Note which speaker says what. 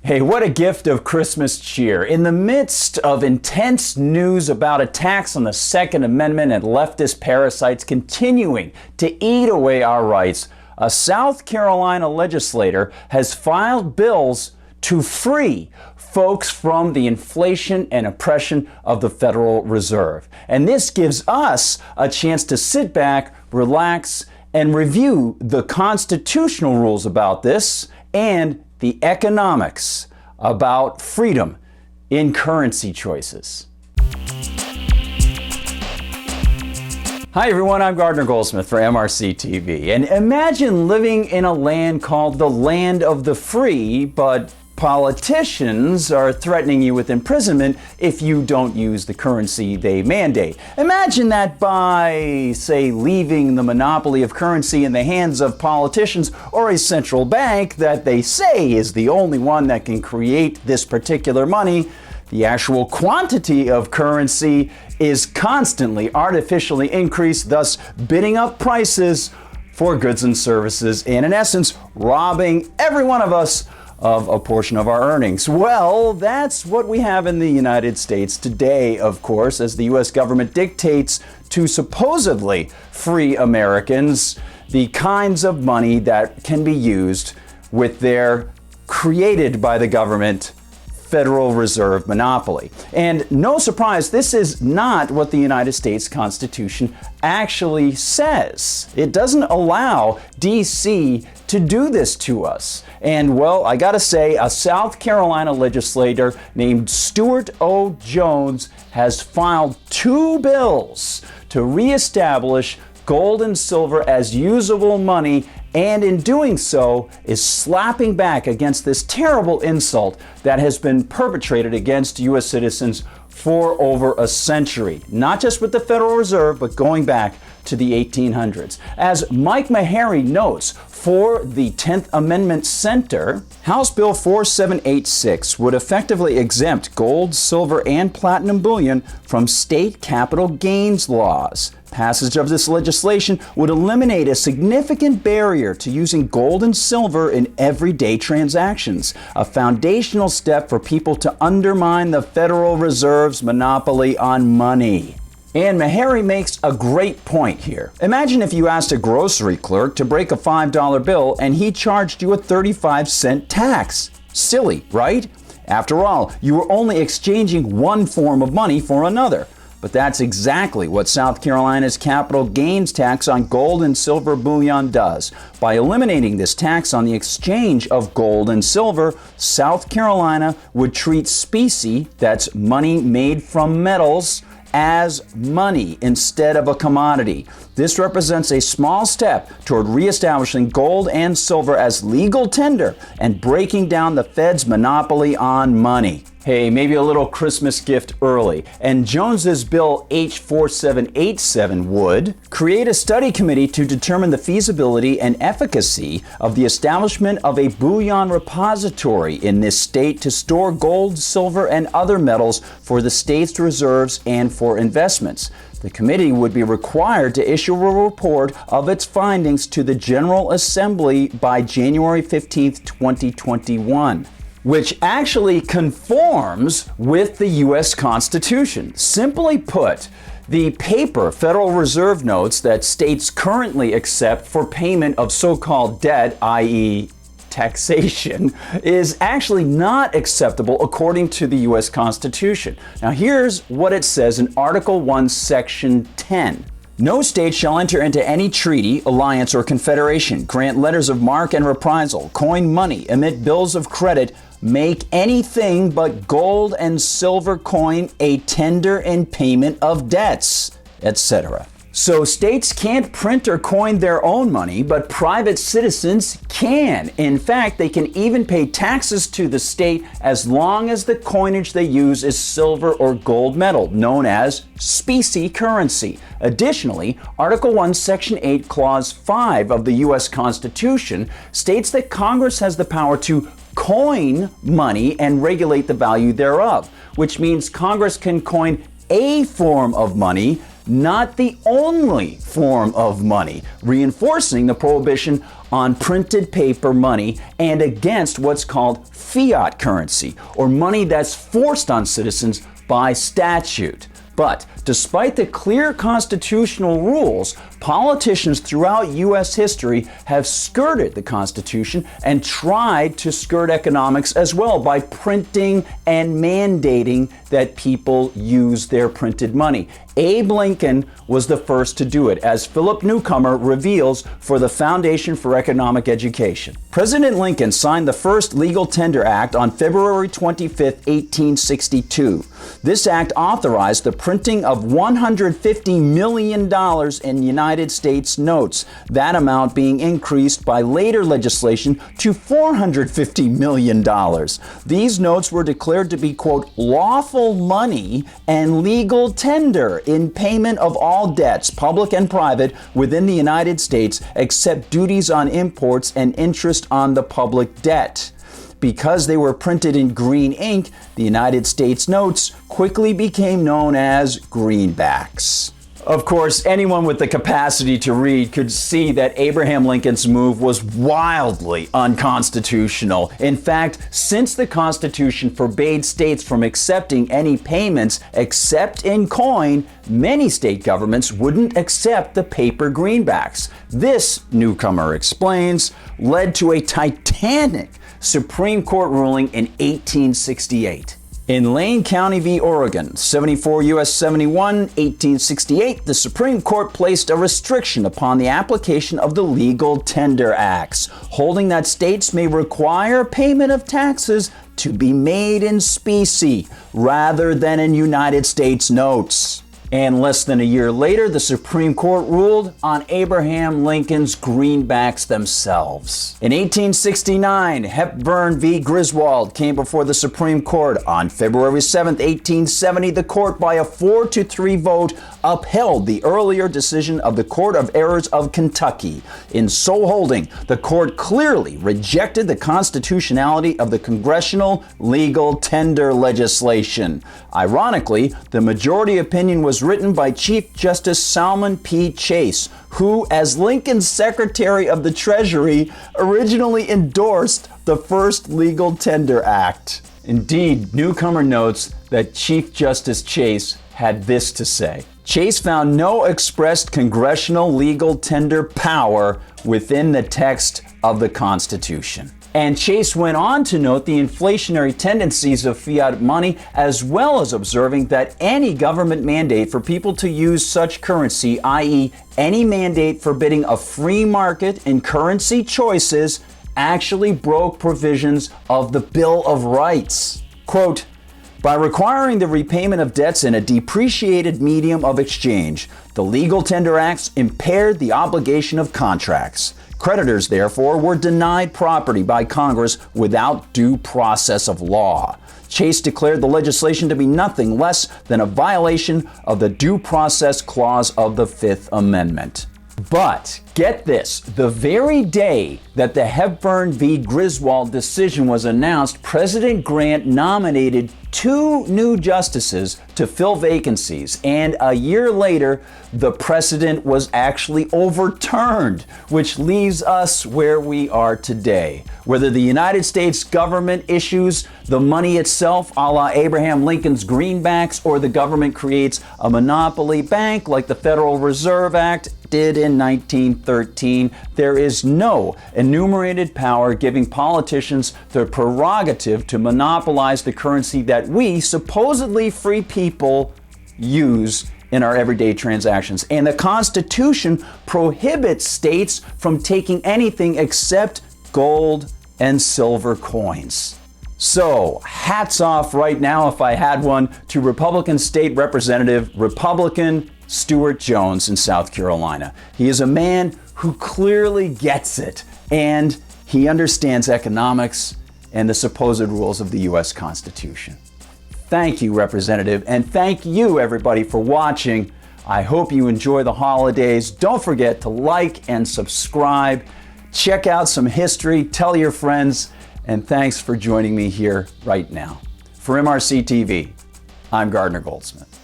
Speaker 1: Hey, what a gift of Christmas cheer. In the midst of intense news about attacks on the Second Amendment and leftist parasites continuing to eat away our rights, a South Carolina legislator has filed bills to free folks from the inflation and oppression of the Federal Reserve. And this gives us a chance to sit back, relax, and review the constitutional rules about this and the economics about freedom in currency choices. Hi everyone, I'm Gardner Goldsmith for MRC-TV. And imagine living in a land called the land of the free, but politicians are threatening you with imprisonment if you don't use the currency they mandate. Imagine that by, say, leaving the monopoly of currency in the hands of politicians or a central bank that they say is the only one that can create this particular money. The actual quantity of currency is constantly artificially increased, thus bidding up prices for goods and services and, in essence, robbing every one of us of a portion of our earnings. Well, that's what we have in the United States today, of course, as the U.S. government dictates to supposedly free Americans the kinds of money that can be used with their created by the government Federal Reserve monopoly. And no surprise, this is not what the United States Constitution actually says. It doesn't allow D.C. to do this to us. And well, I gotta say, a South Carolina legislator named Stuart O. Jones has filed 2 bills to reestablish gold and silver as usable money, and in doing so is slapping back against this terrible insult that has been perpetrated against U.S. citizens for over a century, not just with the Federal Reserve, but going back to the 1800s. As Mike Meharry notes for the 10th Amendment Center, House Bill 4786 would effectively exempt gold, silver, and platinum bullion from state capital gains laws. Passage of this legislation would eliminate a significant barrier to using gold and silver in everyday transactions, a foundational step for people to undermine the Federal Reserve's monopoly on money. And Meharry makes a great point here. Imagine if you asked a grocery clerk to break a $5 bill and he charged you a 35-cent tax. Silly, right? After all, you were only exchanging one form of money for another. But that's exactly what South Carolina's capital gains tax on gold and silver bullion does. By eliminating this tax on the exchange of gold and silver, South Carolina would treat specie, that's money made from metals, as money instead of a commodity. This represents a small step toward reestablishing gold and silver as legal tender and breaking down the Fed's monopoly on money. Hey, maybe a little Christmas gift early. And Jones's bill H4787 would create a study committee to determine the feasibility and efficacy of the establishment of a bullion repository in this state to store gold, silver, and other metals for the state's reserves and for investments. The committee would be required to issue a report of its findings to the General Assembly by January 15, 2021. Which actually conforms with the U.S. Constitution. Simply put, the paper Federal Reserve notes that states currently accept for payment of so-called debt, i.e. taxation, is actually not acceptable according to the U.S. Constitution. Now here's what it says in Article 1, Section 10. No state shall enter into any treaty, alliance, or confederation, grant letters of marque and reprisal, coin money, emit bills of credit, make anything but gold and silver coin a tender in payment of debts, etc. So states can't print or coin their own money, but private citizens can. In fact, they can even pay taxes to the state as long as the coinage they use is silver or gold metal, known as specie currency. Additionally, Article 1, Section 8, Clause 5 of the U.S. Constitution states that Congress has the power to coin money and regulate the value thereof, which means Congress can coin a form of money, not the only form of money, reinforcing the prohibition on printed paper money and against what's called fiat currency, or money that's forced on citizens by statute. But despite the clear constitutional rules, politicians throughout U.S. history have skirted the Constitution and tried to skirt economics as well by printing and mandating that people use their printed money. Abe Lincoln was the first to do it, as Philip Newcomer reveals for the Foundation for Economic Education. President Lincoln signed the first Legal Tender Act on February 25, 1862. This act authorized the printing of $150 million in United States notes, that amount being increased by later legislation to $450 million. These notes were declared to be, quote, lawful money and legal tender in payment of all debts, public and private, within the United States, except duties on imports and interest on the public debt. Because they were printed in green ink, the United States notes quickly became known as greenbacks. Of course, anyone with the capacity to read could see that Abraham Lincoln's move was wildly unconstitutional. In fact, since the Constitution forbade states from accepting any payments except in coin, many state governments wouldn't accept the paper greenbacks. This, Newcomer explains, led to a titanic Supreme Court ruling in 1868. In Lane County v. Oregon, 74 U.S. 71, 1868, the Supreme Court placed a restriction upon the application of the Legal Tender Acts, holding that states may require payment of taxes to be made in specie rather than in United States notes. And less than a year later, the Supreme Court ruled on Abraham Lincoln's greenbacks themselves. In 1869, Hepburn v. Griswold came before the Supreme Court. On February 7, 1870, the court, by a 4-3 vote, upheld the earlier decision of the Court of Errors of Kentucky. In so holding, the court clearly rejected the constitutionality of the congressional legal tender legislation. Ironically, the majority opinion was written by Chief Justice Salmon P. Chase, who, as Lincoln's Secretary of the Treasury, originally endorsed the first Legal Tender Act. Indeed, Newcomer notes that Chief Justice Chase had this to say. Chase found no expressed congressional legal tender power within the text of the Constitution. And Chase went on to note the inflationary tendencies of fiat money, as well as observing that any government mandate for people to use such currency, i.e., any mandate forbidding a free market in currency choices, actually broke provisions of the Bill of Rights. Quote, by requiring the repayment of debts in a depreciated medium of exchange, the Legal Tender Acts impaired the obligation of contracts. Creditors, therefore, were denied property by Congress without due process of law. Chase declared the legislation to be nothing less than a violation of the Due Process Clause of the Fifth Amendment. But get this, the very day that the Hepburn v. Griswold decision was announced, President Grant nominated 2 new justices to fill vacancies, and a year later, the precedent was actually overturned, which leaves us where we are today. Whether the United States government issues the money itself, a la Abraham Lincoln's greenbacks, or the government creates a monopoly bank like the Federal Reserve Act did in 1913, there is no enumerated power giving politicians the prerogative to monopolize the currency that we, supposedly free people, use in our everyday transactions. And the Constitution prohibits states from taking anything except gold and silver coins. So, hats off right now, if I had one, to Republican State Representative Republican Stuart Jones in South Carolina. He is a man who clearly gets it, and he understands economics and the supposed rules of the U.S. Constitution. Thank you, Representative, and thank you, everybody, for watching. I hope you enjoy the holidays. Don't forget to like and subscribe. Check out some history, tell your friends, and thanks for joining me here right now. For MRC TV, I'm Gardner Goldsmith.